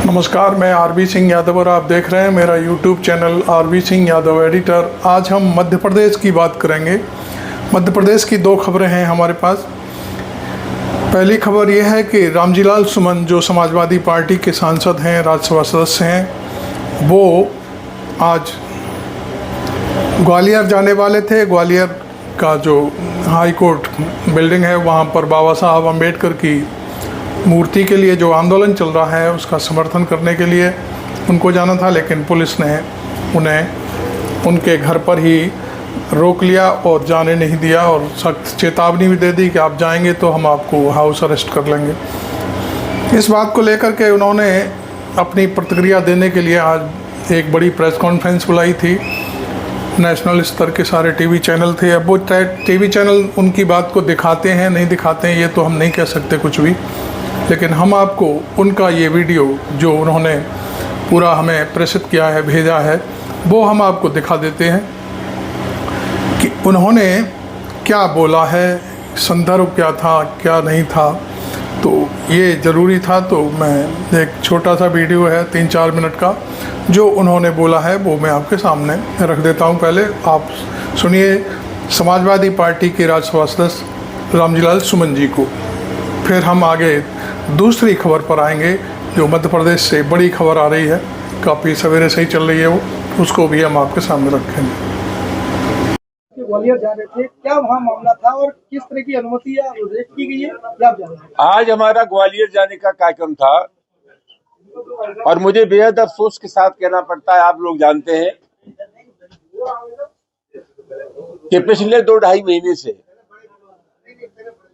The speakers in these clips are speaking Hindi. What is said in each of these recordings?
नमस्कार, मैं आरबी सिंह यादव और आप देख रहे हैं मेरा YouTube channel RB Singh Yadav editor. आज हम मध्य प्रदेश की बात करेंगे। मध्य प्रदेश की दो खबरें हैं हमारे पास। पहली खबर यह है कि रामजीलाल सुमन जो समाजवादी पार्टी के सांसद हैं, राज्यसभा सदस्य हैं, वो आज ग्वालियर जाने वाले थे। ग्वालियर का जो हाई कोर्ट बिल्डिंग है वहाँ पर बाबा साहब अम्बेडकर की मूर्ति के लिए जो आंदोलन चल रहा है उसका समर्थन करने के लिए उनको जाना था, लेकिन पुलिस ने उन्हें उनके घर पर ही रोक लिया और जाने नहीं दिया और सख्त चेतावनी भी दे दी कि आप जाएंगे तो हम आपको हाउस अरेस्ट कर लेंगे। इस बात को लेकर के उन्होंने अपनी प्रतिक्रिया देने के लिए आज एक बड़ी प्रेस कॉन्फ्रेंस बुलाई थी। नेशनल स्तर के सारे टीवी चैनल थे। अब वो टीवी चैनल उनकी बात को दिखाते हैं नहीं दिखाते हैं ये तो हम नहीं कह सकते कुछ भी, लेकिन हम आपको उनका ये वीडियो जो उन्होंने पूरा हमें प्रेषित किया है, भेजा है, वो हम आपको दिखा देते हैं कि उन्होंने क्या बोला है, संदर्भ क्या था क्या नहीं था। तो ये ज़रूरी था, तो मैं एक छोटा सा वीडियो है 3-4 मिनट का जो उन्होंने बोला है वो मैं आपके सामने रख देता हूँ। पहले आप सुनिए समाजवादी पार्टी के राज्यसभा सदस्य रामजीलाल सुमन जी को, फिर हम आगे दूसरी खबर पर आएंगे जो मध्य प्रदेश से बड़ी खबर आ रही है, काफ़ी सवेरे से ही चल रही है वो, उसको भी हम आपके सामने रखेंगे। ग्वालियर जा रहे थे, क्या वहाँ मामला था और किस तरह की अनुमति या रेट की गई है, क्या आप जान रहे हैं? आज हमारा ग्वालियर जाने का कार्यक्रम था और मुझे बेहद अफसोस के साथ कहना पड़ता है, आप लोग जानते हैं कि पिछले 2-2.5 महीने से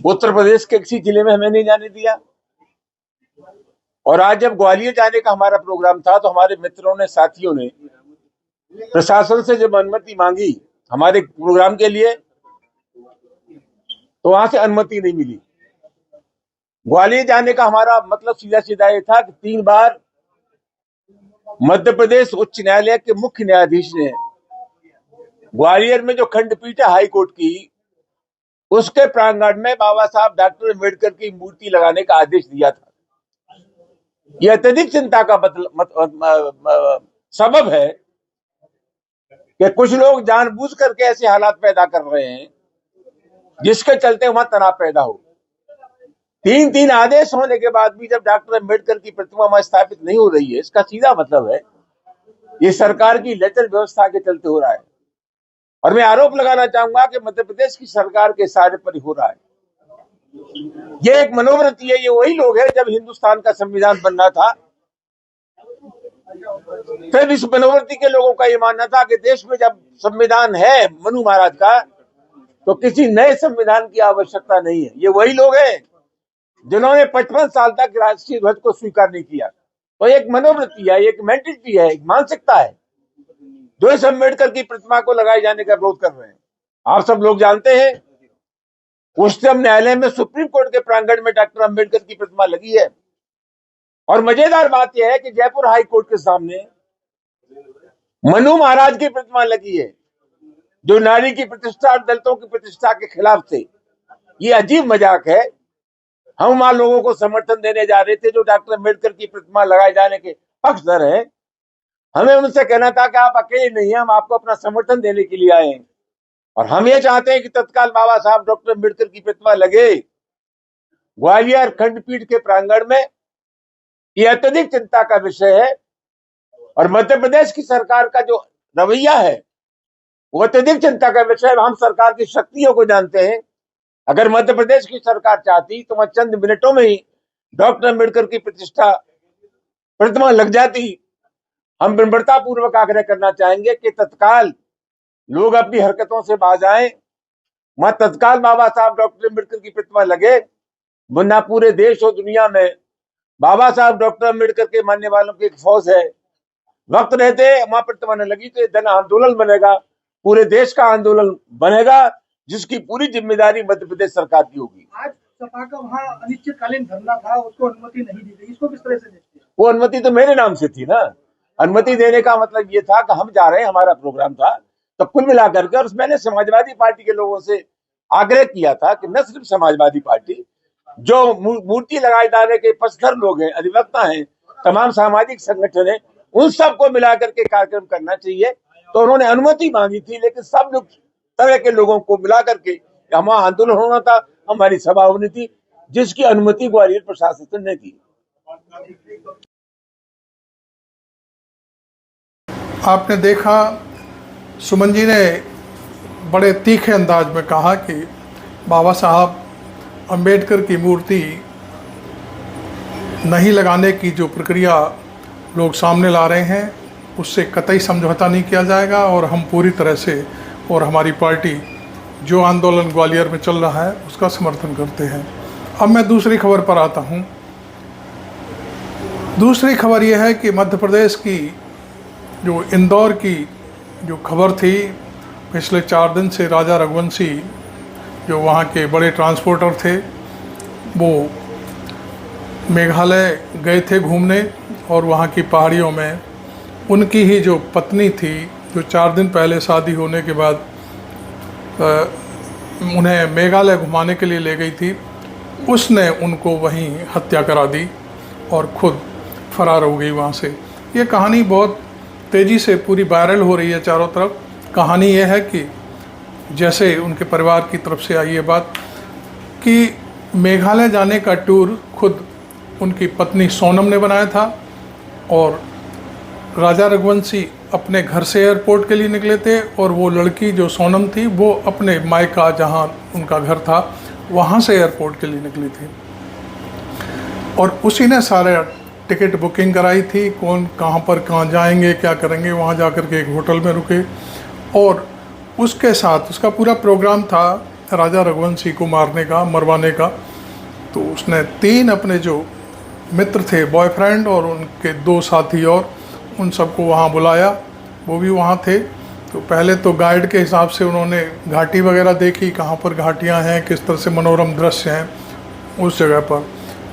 उत्तर प्रदेश के किसी जिले में हमें नहीं जाने दिया। और आज जब ग्वालियर जाने का हमारा प्रोग्राम था तो हमारे मित्रों ने, साथियों ने प्रशासन से जब अनुमति मांगी हमारे प्रोग्राम के लिए तो वहां से अनुमति नहीं मिली। ग्वालियर जाने का हमारा मतलब सीधा सीधा ये था कि 3 बार मध्य प्रदेश उच्च न्यायालय के मुख्य न्यायाधीश ने ग्वालियर में जो खंडपीठ है हाई कोर्ट की, उसके प्रांगण में बाबा साहब डॉक्टर अम्बेडकर की मूर्ति लगाने का आदेश दिया था। यह अत्यधिक चिंता का सबब है कि कुछ लोग जानबूझ करके ऐसे हालात पैदा कर रहे हैं जिसके चलते वहां तनाव पैदा हो। 3 आदेश होने के बाद भी जब डॉक्टर अम्बेडकर की प्रतिमा वहां स्थापित नहीं हो रही है, इसका सीधा मतलब है ये सरकार की लेटर व्यवस्था के चलते हो रहा है। और मैं आरोप लगाना चाहूंगा कि मध्य प्रदेश की सरकार के इशारे पर ही हो रहा है। ये एक मनोवृत्ति है। ये वही लोग हैं जब हिंदुस्तान का संविधान बनना था फिर इस मनोवृत्ति के लोगों का ये मानना था कि देश में जब संविधान है मनु महाराज का तो किसी नए संविधान की आवश्यकता नहीं है। ये वही लोग हैं जिन्होंने 55 साल तक राष्ट्रीय ध्वज को स्वीकार नहीं किया। तो एक मनोवृत्ति है, एक मेंटलिटी है, एक मानसिकता है जो इस अम्बेडकर की प्रतिमा को लगाए जाने का विरोध कर रहे हैं। आप सब लोग जानते हैं उच्चतम न्यायालय में सुप्रीम कोर्ट के प्रांगण में डॉक्टर अम्बेडकर की प्रतिमा लगी है। और मजेदार बात यह है कि जयपुर हाई कोर्ट के सामने मनु महाराज की प्रतिमा लगी है जो नारी की प्रतिष्ठा और दलितों की प्रतिष्ठा के खिलाफ थे। ये अजीब मजाक है। हम वहां लोगों को समर्थन देने जा रहे थे जो डॉक्टर अम्बेडकर की प्रतिमा लगाए जाने के पक्षधर हैं। हमें उनसे कहना था कि आप अकेले नहीं हैं, हम आपको अपना समर्थन देने के लिए आए हैं और हम ये चाहते हैं कि तत्काल बाबा साहब डॉक्टर अम्बेडकर की प्रतिमा लगे ग्वालियर खंडपीठ के प्रांगण में। ये अत्यधिक चिंता का विषय है और मध्य प्रदेश की सरकार का जो रवैया है वो अत्यधिक चिंता का विषय है। हम सरकार की शक्तियों को जानते हैं। अगर मध्य प्रदेश की सरकार चाहती तो वह चंद मिनटों में ही डॉक्टर अम्बेडकर की प्रतिमा लग जाती। हम विनम्रता पूर्वक आग्रह करना चाहेंगे कि तत्काल लोग अपनी हरकतों से बाज आए, वहां तत्काल बाबा साहब डॉक्टर अम्बेडकर की प्रतिमा लगे, वरना पूरे देश और दुनिया में बाबा साहब डॉक्टर अम्बेडकर के मानने वालों की एक फौज है। वक्त रहते वहां प्रतिमा न लगी तो जन आंदोलन बनेगा, पूरे देश का आंदोलन बनेगा जिसकी पूरी जिम्मेदारी मध्य प्रदेश सरकार की होगी। आज सपा का वहाँ अनिश्चितकालीन धरना था, उसको अनुमति नहीं दी गई, इसको किस तरह से देखते हैं? वो अनुमति तो मेरे नाम से थी ना। अनुमति देने का मतलब ये था कि हम जा रहे हैं, हमारा प्रोग्राम था। तो कुल मिलाकर के, और मैंने समाजवादी पार्टी के लोगों से आग्रह किया था कि न सिर्फ समाजवादी पार्टी, जो मूर्ति लगाए जाने के पक्षधर लोग हैं, अधिवक्ता हैं, तमाम सामाजिक संगठन है, उन सबको मिला करके कार्यक्रम करना चाहिए। तो उन्होंने अनुमति मांगी थी, लेकिन सब लोग तरह के लोगों को मिला करके हमारा आंदोलन होना था, हमारी सभा होनी थी, जिसकी अनुमति ग्वालियर प्रशासन ने दी। आपने देखा सुमन जी ने बड़े तीखे अंदाज में कहा कि बाबा साहब अंबेडकर की मूर्ति नहीं लगाने की जो प्रक्रिया लोग सामने ला रहे हैं उससे कतई समझौता नहीं किया जाएगा, और हम पूरी तरह से और हमारी पार्टी जो आंदोलन ग्वालियर में चल रहा है उसका समर्थन करते हैं। अब मैं दूसरी खबर पर आता हूँ। दूसरी खबर यह है कि मध्य प्रदेश की जो इंदौर की जो खबर थी, पिछले 4 दिन से राजा रघुवंशी जो वहाँ के बड़े ट्रांसपोर्टर थे वो मेघालय गए थे घूमने, और वहाँ की पहाड़ियों में उनकी ही जो पत्नी थी जो 4 दिन पहले शादी होने के बाद उन्हें मेघालय घुमाने के लिए ले गई थी, उसने उनको वहीं हत्या करा दी और खुद फरार हो गई वहाँ से। ये कहानी बहुत तेज़ी से पूरी वायरल हो रही है चारों तरफ। कहानी यह है कि जैसे उनके परिवार की तरफ से आई ये बात कि मेघालय जाने का टूर खुद उनकी पत्नी सोनम ने बनाया था, और राजा रघुवंशी अपने घर से एयरपोर्ट के लिए निकले थे, और वो लड़की जो सोनम थी वो अपने मायका जहाँ उनका घर था वहाँ से एयरपोर्ट के लिए निकली थी, और उसी ने सारे टिकट बुकिंग कराई थी, कौन कहाँ पर कहाँ जाएंगे क्या करेंगे। वहाँ जा कर के एक होटल में रुके, और उसके साथ उसका पूरा प्रोग्राम था राजा रघुवंशी को मारने का, मरवाने का। तो उसने 3 अपने जो मित्र थे, बॉयफ्रेंड और उनके 2 साथी, और उन सबको वहाँ बुलाया, वो भी वहाँ थे। तो पहले तो गाइड के हिसाब से उन्होंने घाटी वगैरह देखी, कहाँ पर घाटियाँ हैं, किस तरह से मनोरम दृश्य हैं उस जगह पर,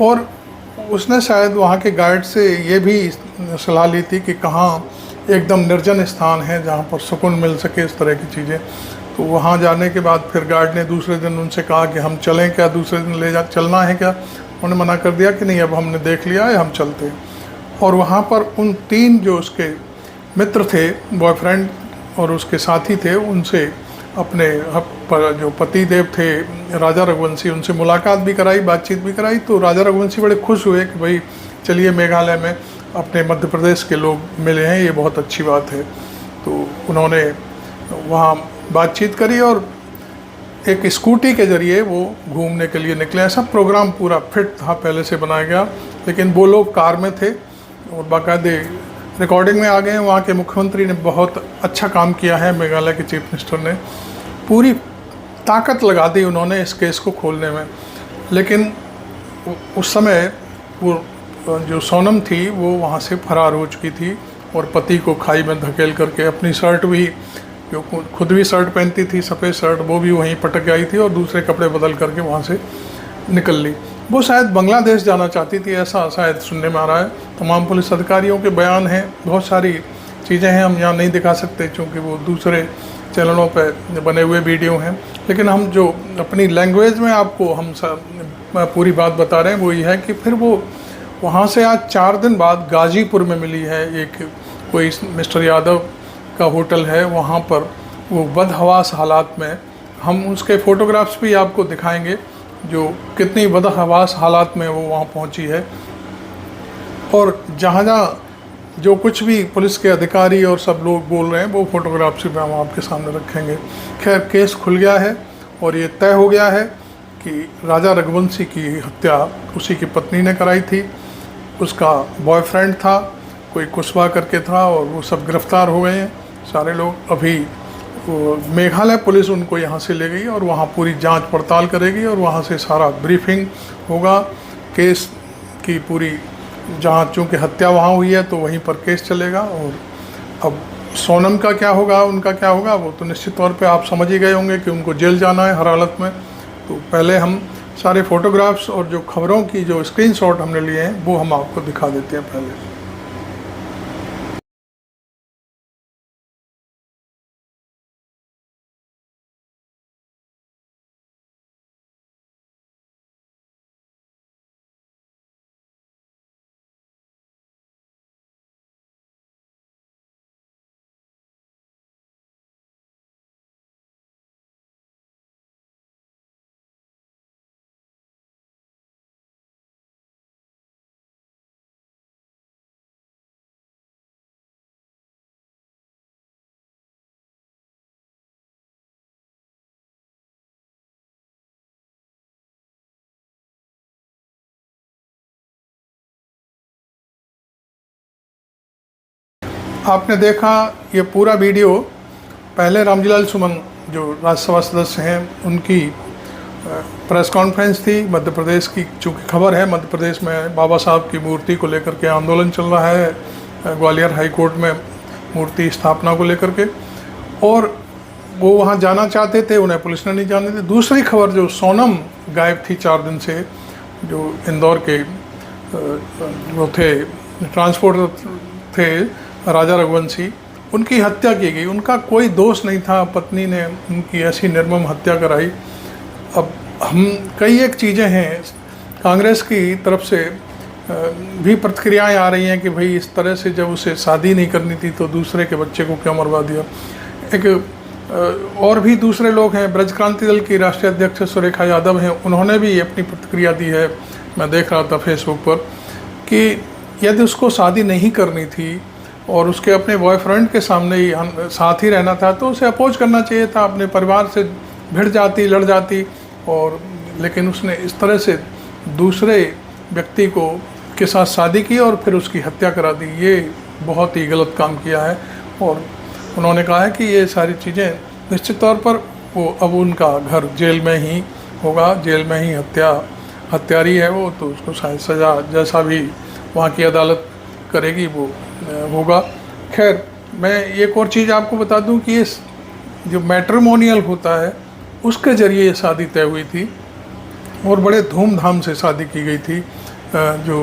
और उसने शायद वहाँ के गाइड से ये भी सलाह ली थी कि कहाँ एकदम निर्जन स्थान है जहाँ पर सुकून मिल सके, इस तरह की चीज़ें। तो वहाँ जाने के बाद फिर गाइड ने दूसरे दिन उनसे कहा कि हम चलें क्या, दूसरे दिन ले जा चलना है क्या। उन्होंने मना कर दिया कि नहीं, अब हमने देख लिया है, हम चलते हैं। और वहाँ पर उन 3 जो उसके मित्र थे, बॉयफ्रेंड और उसके साथी थे, उनसे अपने जो पति देव थे राजा रघुवंशी, उनसे मुलाकात भी कराई, बातचीत भी कराई। तो राजा रघुवंशी बड़े खुश हुए कि भाई चलिए मेघालय में अपने मध्य प्रदेश के लोग मिले हैं, ये बहुत अच्छी बात है। तो उन्होंने वहाँ बातचीत करी और एक स्कूटी के ज़रिए वो घूमने के लिए निकले। ऐसा प्रोग्राम पूरा फिट था, पहले से बनाया गया, लेकिन वो लोग कार में थे और बाकायदे रिकॉर्डिंग में आ गए हैं। वहाँ के मुख्यमंत्री ने बहुत अच्छा काम किया है, मेघालय के चीफ मिनिस्टर ने पूरी ताकत लगा दी उन्होंने इस केस को खोलने में। लेकिन उस समय वो जो सोनम थी वो वहाँ से फरार हो चुकी थी, और पति को खाई में धकेल करके अपनी शर्ट भी, जो खुद भी शर्ट पहनती थी सफ़ेद शर्ट, वो भी वहीं पटक आई थी और दूसरे कपड़े बदल करके वहाँ से निकल ली। वो शायद बांग्लादेश जाना चाहती थी, ऐसा शायद सुनने में आ रहा है। तमाम पुलिस अधिकारियों के बयान हैं, बहुत सारी चीज़ें हैं, हम यहाँ नहीं दिखा सकते क्योंकि वो दूसरे चैनलों पर बने हुए वीडियो हैं। लेकिन हम जो अपनी लैंग्वेज में आपको हम पूरी बात बता रहे हैं वो ये है कि फिर वो वहाँ से आज 4 दिन बाद गाजीपुर में मिली है। एक कोई मिस्टर यादव का होटल है, वहाँ पर वो बदहवास हालात में, हम उसके फ़ोटोग्राफ्स भी आपको दिखाएंगे जो कितनी बदहवास हालात में वो वहाँ पहुँची है। और जहाँ जहाँ जो कुछ भी पुलिस के अधिकारी और सब लोग बोल रहे हैं वो फ़ोटोग्राफ्स भी हम आपके सामने रखेंगे। खैर, केस खुल गया है और ये तय हो गया है कि राजा रघुवंशी की हत्या उसी की पत्नी ने कराई थी। उसका बॉयफ्रेंड था, कोई कुशवा करके था, और वो सब गिरफ्तार हो गए हैं सारे लोग। अभी मेघालय पुलिस उनको यहाँ से ले गई और वहाँ पूरी जांच पड़ताल करेगी, और वहाँ से सारा ब्रीफिंग होगा केस की पूरी। जहाँ चूँकि हत्या वहाँ हुई है तो वहीं पर केस चलेगा। और अब सोनम का क्या होगा, उनका क्या होगा, वो तो निश्चित तौर पे आप समझ ही गए होंगे कि उनको जेल जाना है हर हालत में। तो पहले हम सारे फ़ोटोग्राफ्स और जो खबरों की जो स्क्रीनशॉट हमने लिए हैं वो हम आपको दिखा देते हैं पहले। आपने देखा ये पूरा वीडियो, पहले रामजीलाल सुमन जो राज्यसभा सदस्य हैं उनकी प्रेस कॉन्फ्रेंस थी मध्य प्रदेश की। चूँकि खबर है मध्य प्रदेश में बाबा साहब की मूर्ति को लेकर के आंदोलन चल रहा है, ग्वालियर हाई कोर्ट में मूर्ति स्थापना को लेकर के, और वो वहाँ जाना चाहते थे, उन्हें पुलिस ने नहीं जाने दी। दूसरी खबर जो सोनम गायब थी 4 दिन से, जो इंदौर के वो थे ट्रांसपोर्टर थे राजा रघुवंशी, उनकी हत्या की गई। उनका कोई दोष नहीं था, पत्नी ने उनकी ऐसी निर्मम हत्या कराई। अब हम कई एक चीज़ें हैं, कांग्रेस की तरफ से भी प्रतिक्रियाएं आ रही हैं कि भाई इस तरह से जब उसे शादी नहीं करनी थी तो दूसरे के बच्चे को क्यों मरवा दिया। एक और भी दूसरे लोग हैं, ब्रज क्रांति दल की राष्ट्रीय अध्यक्ष सुरेखा यादव हैं, उन्होंने भी अपनी प्रतिक्रिया दी है, मैं देख रहा था फेसबुक पर, कि यदि उसको शादी नहीं करनी थी और उसके अपने बॉयफ्रेंड के सामने ही साथ ही रहना था तो उसे अपोज करना चाहिए था, अपने परिवार से भिड़ जाती, लड़ जाती, और लेकिन उसने इस तरह से दूसरे व्यक्ति को के साथ शादी की और फिर उसकी हत्या करा दी। ये बहुत ही गलत काम किया है। और उन्होंने कहा है कि ये सारी चीज़ें निश्चित तौर पर वो अब उनका घर जेल में ही होगा, जेल में ही हत्यारी है वो, तो उसको शायद सज़ा जैसा भी वहाँ की अदालत करेगी वो होगा। खैर, मैं एक और चीज़ आपको बता दूं कि ये जो मैट्रिमोनियल होता है उसके ज़रिए ये शादी तय हुई थी और बड़े धूमधाम से शादी की गई थी। जो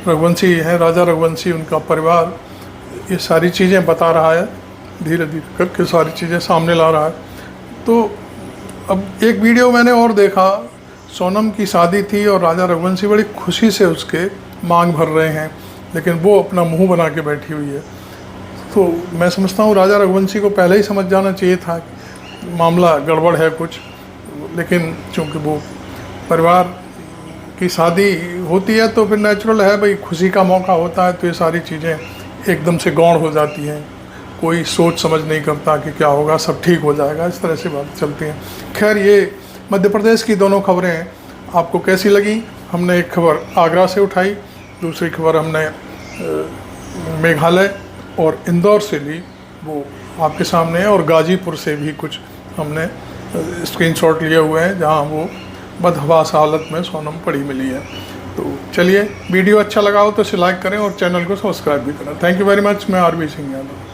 रघुवंशी हैं, राजा रघुवंशी, उनका परिवार ये सारी चीज़ें बता रहा है, धीरे धीरे करके सारी चीज़ें सामने ला रहा है। तो अब एक वीडियो मैंने और देखा, सोनम की शादी थी और राजा रघुवंशी बड़ी खुशी से उसके मांग भर रहे हैं, लेकिन वो अपना मुंह बना के बैठी हुई है। तो मैं समझता हूँ राजा रघुवंशी को पहले ही समझ जाना चाहिए था कि मामला गड़बड़ है कुछ, लेकिन चूँकि वो परिवार की शादी होती है तो फिर नेचुरल है भाई, खुशी का मौका होता है तो ये सारी चीज़ें एकदम से गौण हो जाती हैं, कोई सोच समझ नहीं करता कि क्या होगा, सब ठीक हो जाएगा, इस तरह से बात चलती हैं। खैर, ये मध्य प्रदेश की दोनों खबरें आपको कैसी लगी? हमने एक खबर आगरा से उठाई, दूसरी खबर हमने मेघालय और इंदौर से ली, वो आपके सामने है, और गाजीपुर से भी कुछ हमने स्क्रीनशॉट लिए हुए हैं जहां वो बदहवास हालत में सोनम पड़ी मिली है। तो चलिए, वीडियो अच्छा लगा हो तो इसे लाइक करें और चैनल को सब्सक्राइब भी करें। Thank you very much. मैं आरबी सिंह यादव।